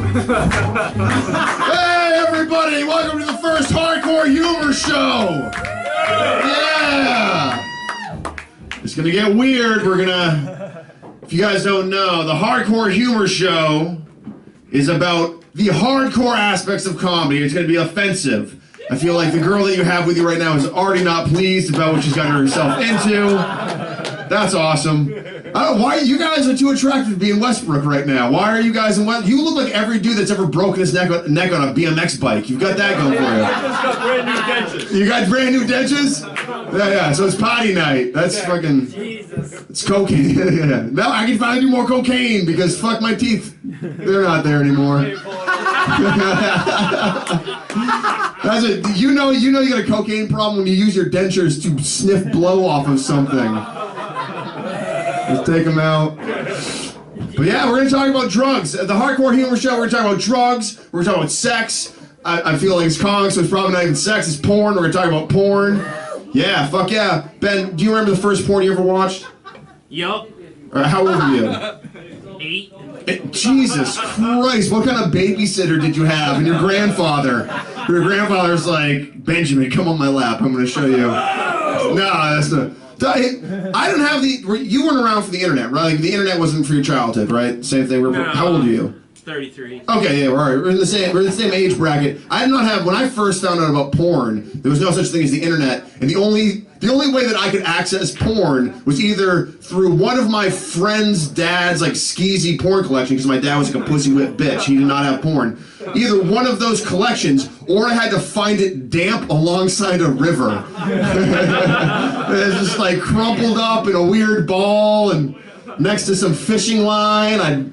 Hey everybody, welcome to the first Hardcore Humor Show! Yeah! It's gonna get weird, if you guys don't know, the Hardcore Humor Show is about the hardcore aspects of comedy. It's gonna be offensive. I feel like the girl that you have with you right now is already not pleased about what she's gotten herself into. That's awesome. I don't know why you guys are too attracted to be in Westbrook right now. Why are you guys in Westbrook? You look like every dude that's ever broken his neck on a BMX bike. You've got that going for you. I just got brand new dentures. You got brand new dentures? Yeah, so it's potty night. That's fucking... Jesus. It's cocaine. Yeah. Now I can find you more cocaine because fuck my teeth. They're not there anymore. That's it. You know you got a cocaine problem when you use your dentures to sniff blow off of something. Let's take them out. But yeah, we're going to talk about drugs. At the Hardcore Humor Show, we're going to talk about drugs. We're going to talk about sex. I feel like it's comics, so it's probably not even sex. It's porn. We're going to talk about porn. Yeah, fuck yeah. Ben, do you remember the first porn you ever watched? Yup. How old were you? 8. Jesus Christ, what kind of babysitter did you have? And your grandfather? Your grandfather's like, Benjamin, come on my lap. I'm going to show you. No, that's not... I don't have you weren't around for the internet, right? Like, the internet wasn't for your childhood, right? Same thing. No, how old are you? 33. Okay, yeah, we're in the same age bracket. I did not have, when I first found out about porn, there was no such thing as the internet, and the only way that I could access porn was either through one of my friend's dad's like skeezy porn collection, because my dad was like a pussy whipped bitch. He did not have porn. Either one of those collections, or I had to find it damp alongside a river. It's just like crumpled up in a weird ball and next to some fishing line. I'd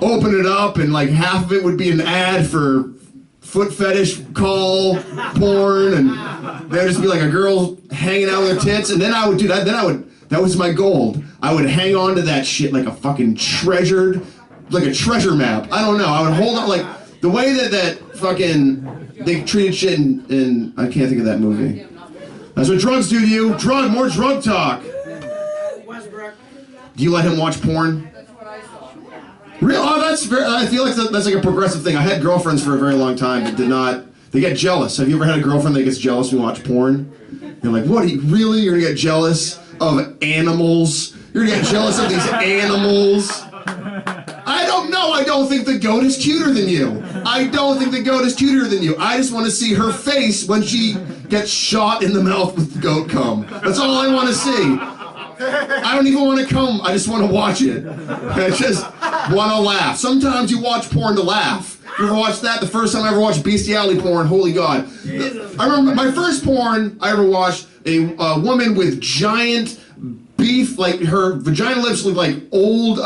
open it up and like half of it would be an ad for foot fetish call porn, and there'd just be like a girl hanging out with her tits, and then I would do that. That was my gold. I would hang on to that shit like a fucking like a treasure map. I don't know. I would hold on like the way that fucking they treated shit in I can't think of that movie. That's what drugs do to you. More drug talk. Westbrook. Do you let him watch porn? Real? Oh, I feel like that's like a progressive thing. I had girlfriends for a very long time that did not. They get jealous. Have you ever had a girlfriend that gets jealous when you watch porn? You're like, what? You're gonna get jealous of animals? You're gonna get jealous of these animals? I don't know. I don't think the goat is cuter than you. I don't think the goat is cuter than you. I just want to see her face when she gets shot in the mouth with the goat cum. That's all I want to see. I don't even want to come, I just want to watch it. I just want to laugh. Sometimes you watch porn to laugh. You ever watched that? The first time I ever watched bestiality porn, holy God. I remember my first porn I ever watched, a woman with giant beef, like her vagina lips look like old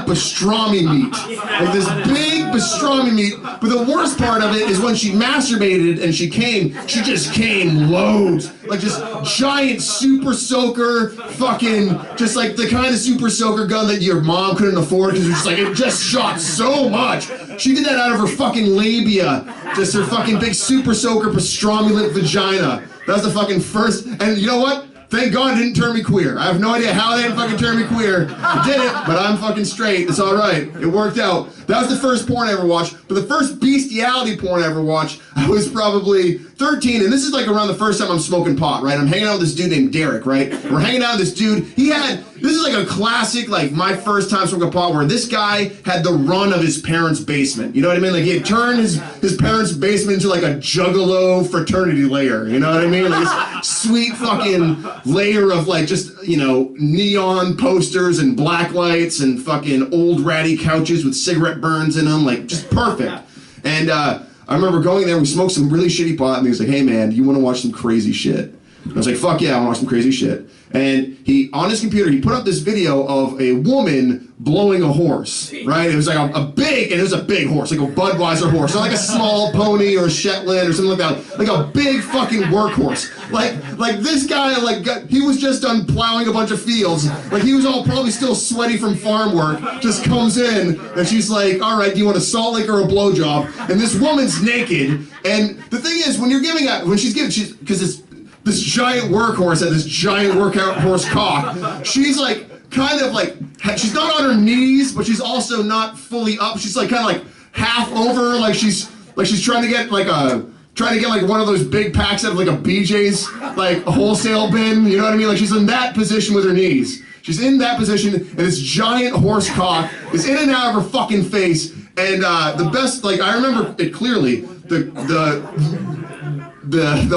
pastrami meat. Like this big pastrami meat. But the worst part of it is when she masturbated and she just came loads. Like just giant super soaker, fucking, just like the kind of super soaker gun that your mom couldn't afford because it just shot so much. She did that out of her fucking labia. Just her fucking big super soaker pastrami lip vagina. That was the fucking first, and you know what? Thank God it didn't turn me queer. I have no idea how they didn't fucking turn me queer. It did it, but I'm fucking straight. It's alright. It worked out. That was the first porn I ever watched. But the first bestiality porn I ever watched, I was probably 13, and this is like around the first time I'm smoking pot, right? I'm hanging out with this dude named Derek, right? We're hanging out with this dude. This is like a classic, like my first time smoking pot, where this guy had the run of his parents' basement. You know what I mean? Like he had turned his parents' basement into like a juggalo fraternity lair. You know what I mean? Like this sweet fucking layer of like just, you know, neon posters and black lights and fucking old ratty couches with cigarette burns in them, like just perfect. And I remember going there, we smoked some really shitty pot, and he was like, hey man, do you want to watch some crazy shit? And I was like, fuck yeah, I want to watch some crazy shit. And he, on his computer, he put up this video of a woman blowing a horse, right? It was like a big horse, like a Budweiser horse, not like a small pony or a Shetland or something like that, like a big fucking workhorse. Like this guy, he was just done plowing a bunch of fields, like he was all probably still sweaty from farm work, just comes in, and she's like, all right, do you want a salt lick or a blowjob? And this woman's naked, and the thing is, because it's this giant workhorse had this giant workout horse cock, she's like kind of like, she's not on her knees, but she's also not fully up. She's like kind of like half over, like she's trying to get like one of those big packs out of like a BJ's like wholesale bin. You know what I mean? Like she's in that position with her knees. She's in that position, and this giant horse cock is in and out of her fucking face. And the best, like I remember it clearly. The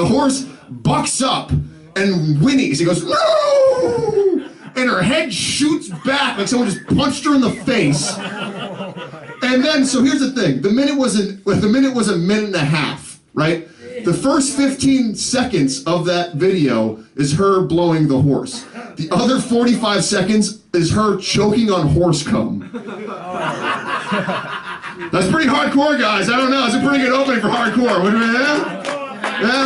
horse bucks up and whinnies. He goes, no! And her head shoots back like someone just punched her in the face. And then, so here's the thing: the minute was a minute and a half, right? The first 15 seconds of that video is her blowing the horse. The other 45 seconds is her choking on horse cum. That's pretty hardcore, guys. I don't know. It's a pretty good opening for hardcore. What do you mean? Yeah.